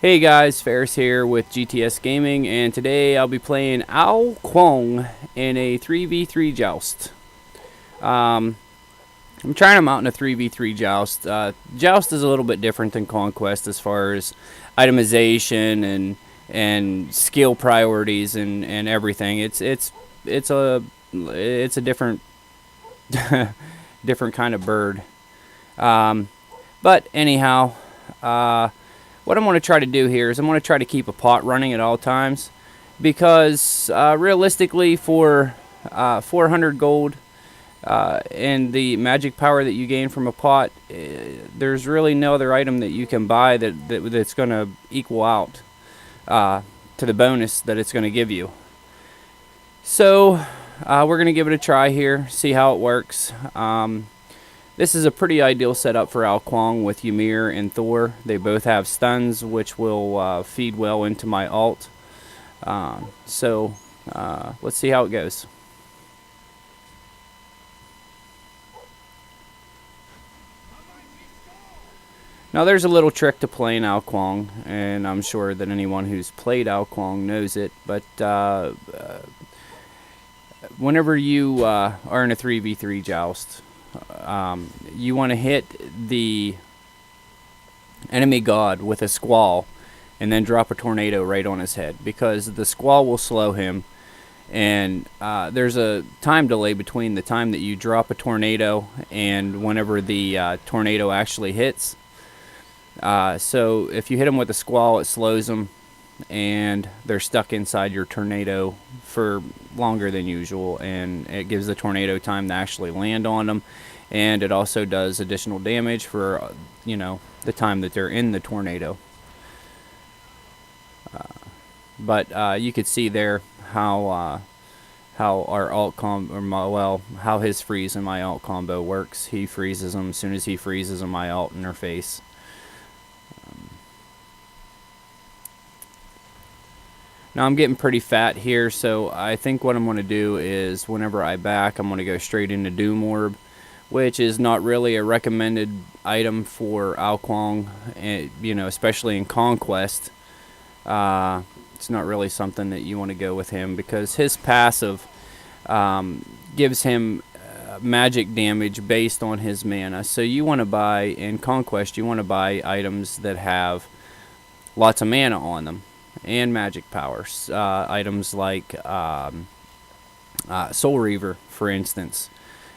Hey guys, Faruss here with GTS Gaming, and today I'll be playing kaung in a 3v3 joust. I'm trying them out in a 3v3 joust. Joust is a little bit different than Conquest as far as itemization and skill priorities and everything. It's a different different kind of bird. But anyhow, what I'm going to try to do here is I'm going to try to keep a pot running at all times, because realistically, for 400 gold and the magic power that you gain from a pot, there's really no other item that you can buy that's going to equal out to the bonus that it's going to give you. So we're going to give it a try here, see how it works. This is a pretty ideal setup for kaung with Ymir and Thor. They both have stuns, which will feed well into my ult. So let's see how it goes. Now there's a little trick to playing kaung, and I'm sure that anyone who's played kaung knows it, but whenever you are in a 3v3 joust, you want to hit the enemy god with a squall and then drop a tornado right on his head, because the squall will slow him, and there's a time delay between the time that you drop a tornado and whenever the tornado actually hits. So if you hit them with a squall, it slows them and they're stuck inside your tornado for longer than usual, and it gives the tornado time to actually land on them, and it also does additional damage for the time that they're in the tornado. But you could see there how our alt combo, how his freeze and my alt combo works. He freezes them. As soon as he freezes them, I alt in their face. Now I'm getting pretty fat here, so I think what I'm going to do is whenever I back, I'm going to go straight into Doom Orb, which is not really a recommended item for kaung, especially in Conquest. It's not really something that you want to go with him, because his passive gives him magic damage based on his mana. So you want to buy, in Conquest, you want to buy items that have lots of mana on them and magic powers. Items like Soul Reaver, for instance.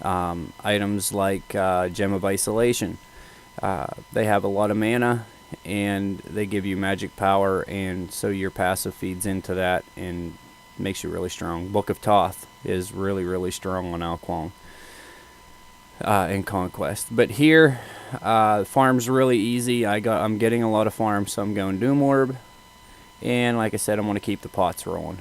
Items like Gem of Isolation. They have a lot of mana and they give you magic power, and so your passive feeds into that and makes you really strong. Book of Thoth is really strong on kaung in Conquest. But here, farm's really easy. I'm getting a lot of farms, so I'm going Doom Orb. And like I said, I'm going to keep the pots rolling.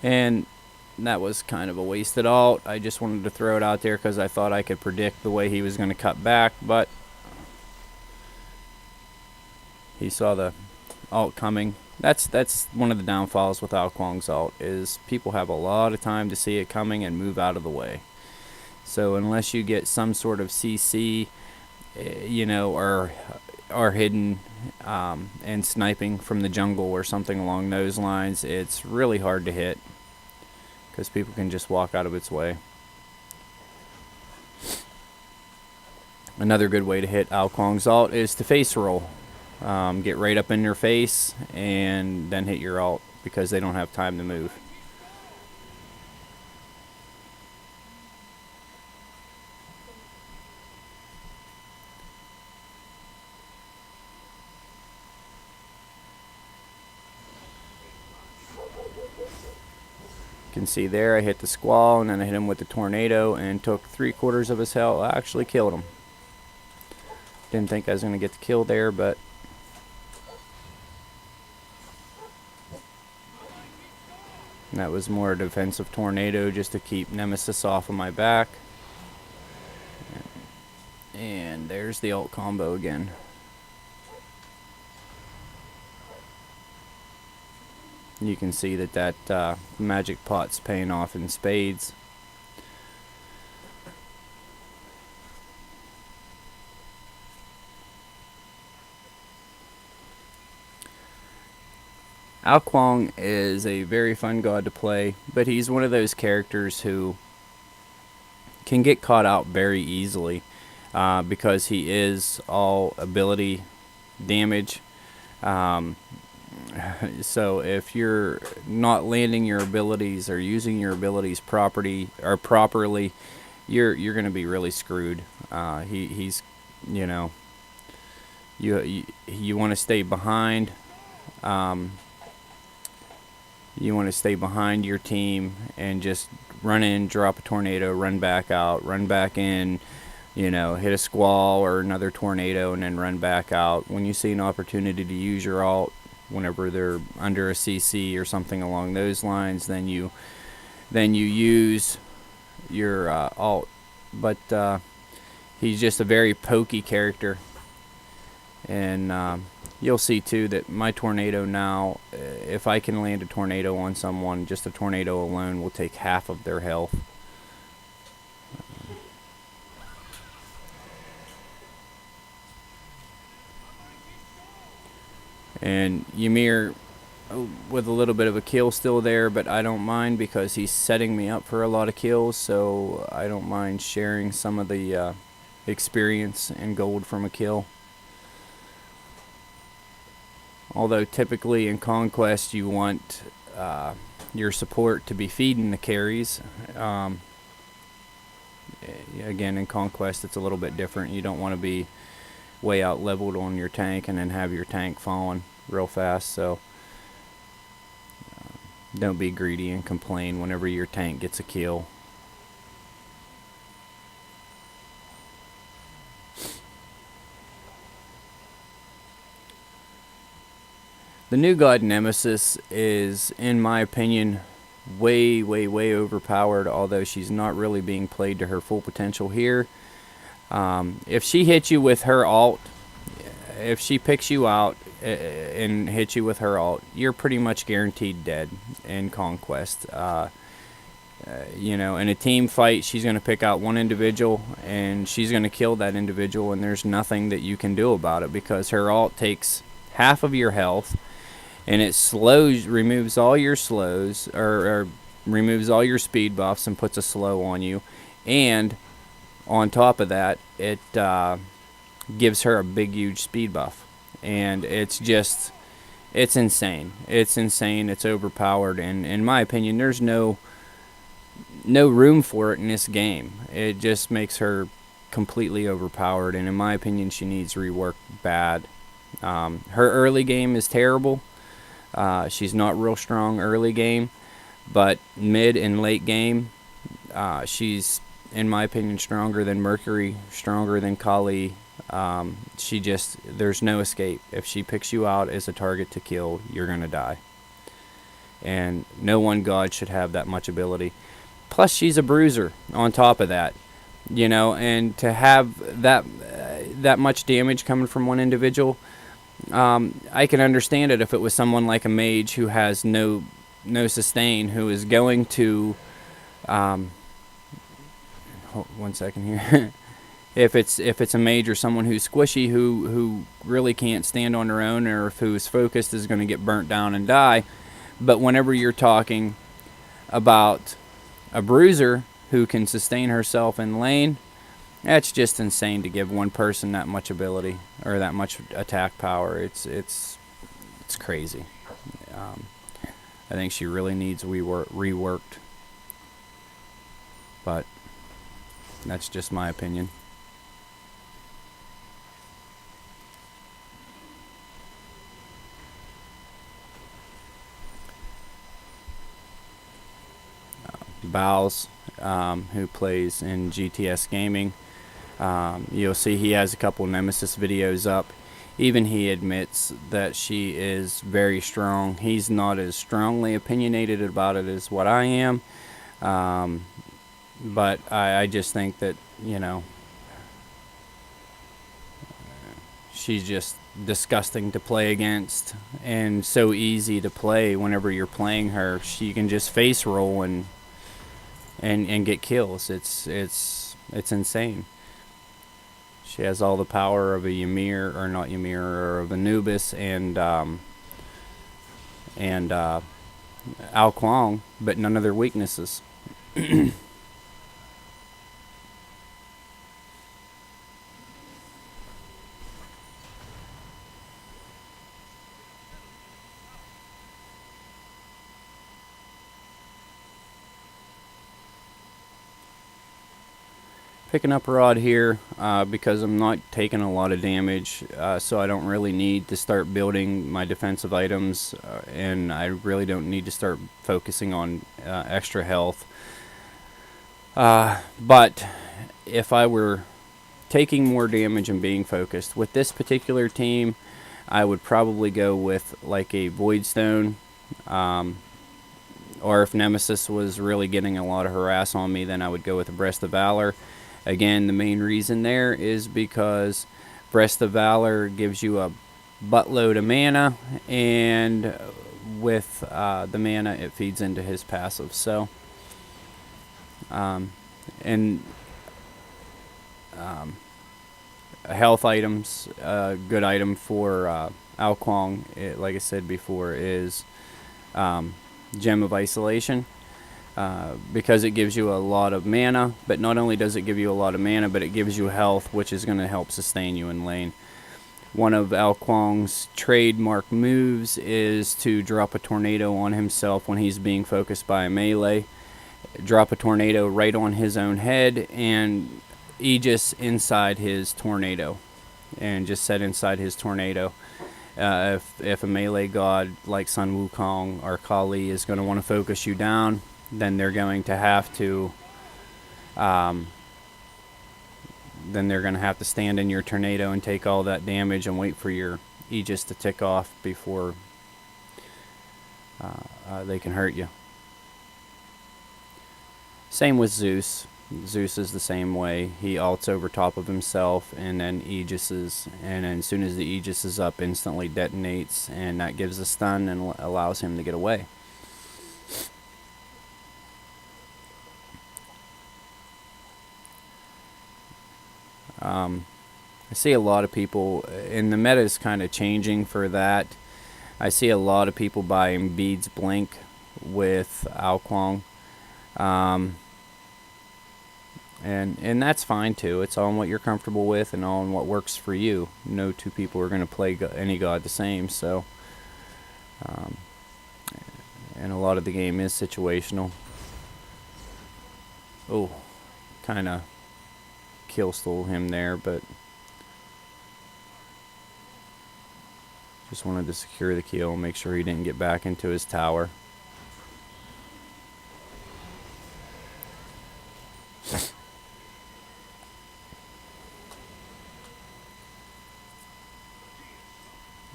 And that was kind of a wasted ult. I just wanted to throw it out there because I thought I could predict the way he was going to cut back, but he saw the ult coming. That's one of the downfalls with kaung's ult, is people have a lot of time to see it coming and move out of the way. So unless you get some sort of CC, or hidden and sniping from the jungle or something along those lines, it's really hard to hit because people can just walk out of its way. Another good way to hit kaung's ult is to face roll. Get right up in their face and then hit your ult, because they don't have time to move. You can see there I hit the squall, and then I hit him with the tornado and took 3/4 of his health. I actually killed him. Didn't think I was going to get the kill there, but that was more a defensive tornado just to keep Nemesis off of my back. And there's the ult combo again. You can see that magic pot's paying off in spades. Kaung is a very fun god to play, but he's one of those characters who can get caught out very easily because he is all ability damage. Um, so if you're not landing your abilities or using your abilities properly, you're going to be really screwed. He's, you know, you want to stay behind. Um, you want to stay behind your team and just run in, drop a tornado, run back out, run back in, hit a squall or another tornado, and then run back out. When you see an opportunity to use your alt, whenever they're under a CC or something along those lines, then you use your alt. But he's just a very pokey character, and you'll see too that my tornado now, if I can land a tornado on someone, just a tornado alone will take half of their health. And Ymir, with a little bit of a kill still there, but I don't mind because he's setting me up for a lot of kills, so I don't mind sharing some of the experience and gold from a kill. Although typically in Conquest you want your support to be feeding the carries. Again, in Conquest it's a little bit different. You don't want to be way out leveled on your tank and then have your tank falling real fast, so don't be greedy and complain whenever your tank gets a kill. The new god Nemesis is, in my opinion, way overpowered, although she's not really being played to her full potential here. If she hits you with her alt, if she picks you out and hits you with her alt, you're pretty much guaranteed dead in Conquest. In a team fight, she's going to pick out one individual and she's going to kill that individual, and there's nothing that you can do about it because her alt takes half of your health, and it removes all your slows, or removes all your speed buffs and puts a slow on you, and on top of that, it gives her a big, huge speed buff. And it's insane. It's insane. It's overpowered. And in my opinion, there's no room for it in this game. It just makes her completely overpowered. And in my opinion, she needs rework bad. Her early game is terrible. She's not real strong early game. But mid and late game, she's, in my opinion, stronger than Mercury, stronger than Kali. There's no escape. If she picks you out as a target to kill, you're going to die. And no one god should have that much ability. Plus, she's a bruiser on top of that. And to have that much damage coming from one individual, I can understand it if it was someone like a mage who has no sustain, who is going to... one second here. If it's a mage or someone who's squishy, who really can't stand on their own, or if who's focused is going to get burnt down and die. But whenever you're talking about a bruiser who can sustain herself in lane, that's just insane to give one person that much ability or that much attack power. It's crazy. I think she really needs reworked. But that's just my opinion. Bowles, who plays in GTS Gaming, you'll see he has a couple Nemesis videos up. Even he admits that she is very strong. He's not as strongly opinionated about it as what I am. But I just think that, she's just disgusting to play against and so easy to play whenever you're playing her. She can just face roll and get kills. It's insane. She has all the power of a Ymir, or not Ymir, or of Anubis, and and kaung, but none of their weaknesses. Picking up rod here because I'm not taking a lot of damage, so I don't really need to start building my defensive items, and I really don't need to start focusing on extra health. But if I were taking more damage and being focused with this particular team, I would probably go with like a Void Stone, or if Nemesis was really getting a lot of harass on me, then I would go with the Breast of Valor. Again, the main reason there is because Breast of Valor gives you a buttload of mana, and with the mana, it feeds into his passive. So, and health items, a good item for kaung, like I said before, is Gem of Isolation. Because it gives you a lot of mana, but not only does it give you a lot of mana, but it gives you health, which is going to help sustain you in lane. One of kaung's trademark moves is to drop a tornado on himself when he's being focused by a melee. Drop a tornado right on his own head and Aegis inside his tornado, and just set inside his tornado. If a melee god like Sun Wukong or Kali is going to want to focus you down, then they're going to have to stand in your tornado and take all that damage and wait for your Aegis to tick off before they can hurt you. Same with Zeus. Zeus is the same way. He ults over top of himself and then Aegises, and then as soon as the Aegis is up, instantly detonates, and that gives a stun and allows him to get away. I see a lot of people, and the meta is kind of changing for that. I see a lot of people buying Beads Blink with kaung, and that's fine too. It's all on what you're comfortable with and all on what works for you. No two people are going to play any god the same, so and a lot of the game is situational. Oh, kind of kill stole him there, but just wanted to secure the kill and make sure he didn't get back into his tower.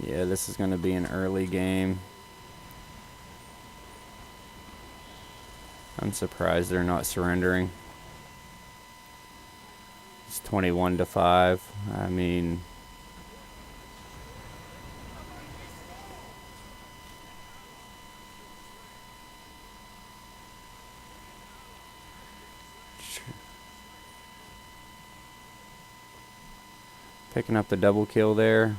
Yeah, this is going to be an early game. I'm surprised they're not surrendering. It's 21-5. I mean, picking up the double kill there.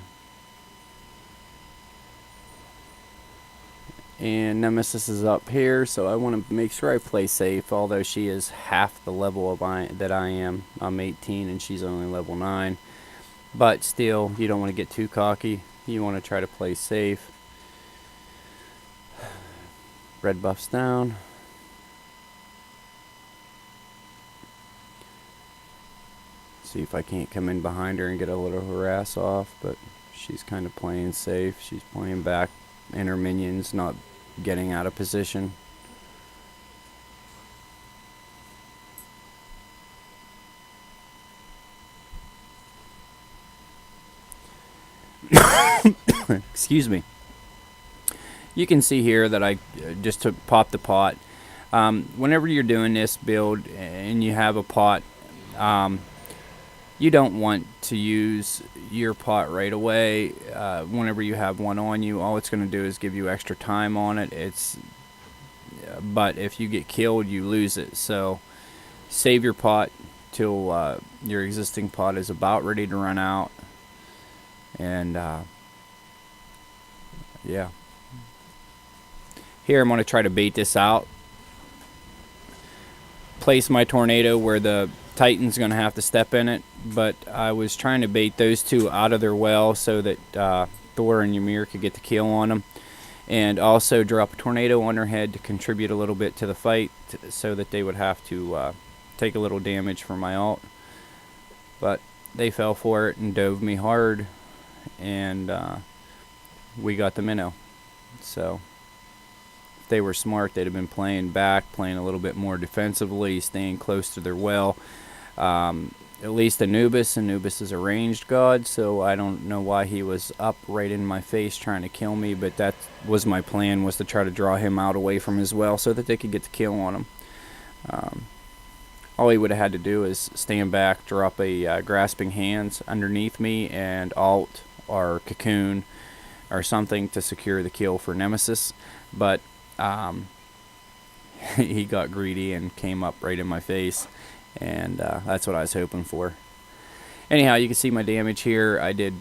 And Nemesis is up here, so I want to make sure I play safe, although she is half the level that I am. I'm 18 and she's only level 9. But still, you don't want to get too cocky. You want to try to play safe. Red buff's down. See if I can't come in behind her and get a little harass off, but she's kind of playing safe. She's playing back in her minions, not getting out of position. Excuse me. You can see here that I just pop the pot. Whenever you're doing this build and you have a pot, you don't want to use your pot right away. Whenever you have one on you, all it's going to do is give you extra time on it. But if you get killed, you lose it. So save your pot till your existing pot is about ready to run out. And yeah. Here I'm going to try to bait this out. Place my tornado where the Titan's going to have to step in it, but I was trying to bait those two out of their well so that Thor and Ymir could get the kill on them, and also drop a tornado on their head to contribute a little bit to the fight so that they would have to take a little damage from my ult. But they fell for it and dove me hard, and we got the minnow. So if they were smart, they'd have been playing back, playing a little bit more defensively, staying close to their well. At least Anubis is a ranged god, so I don't know why he was up right in my face trying to kill me, but that was my plan, was to try to draw him out away from his well so that they could get the kill on him. All he would have had to do is stand back, drop a grasping hands underneath me, and ult or cocoon or something to secure the kill for Nemesis, but he got greedy and came up right in my face, and that's what I was hoping for. Anyhow, you can see my damage here. I did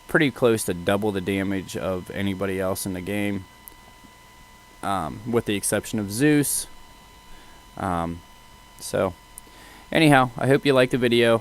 pretty close to double the damage of anybody else in the game, with the exception of Zeus. So anyhow, I hope you liked the video.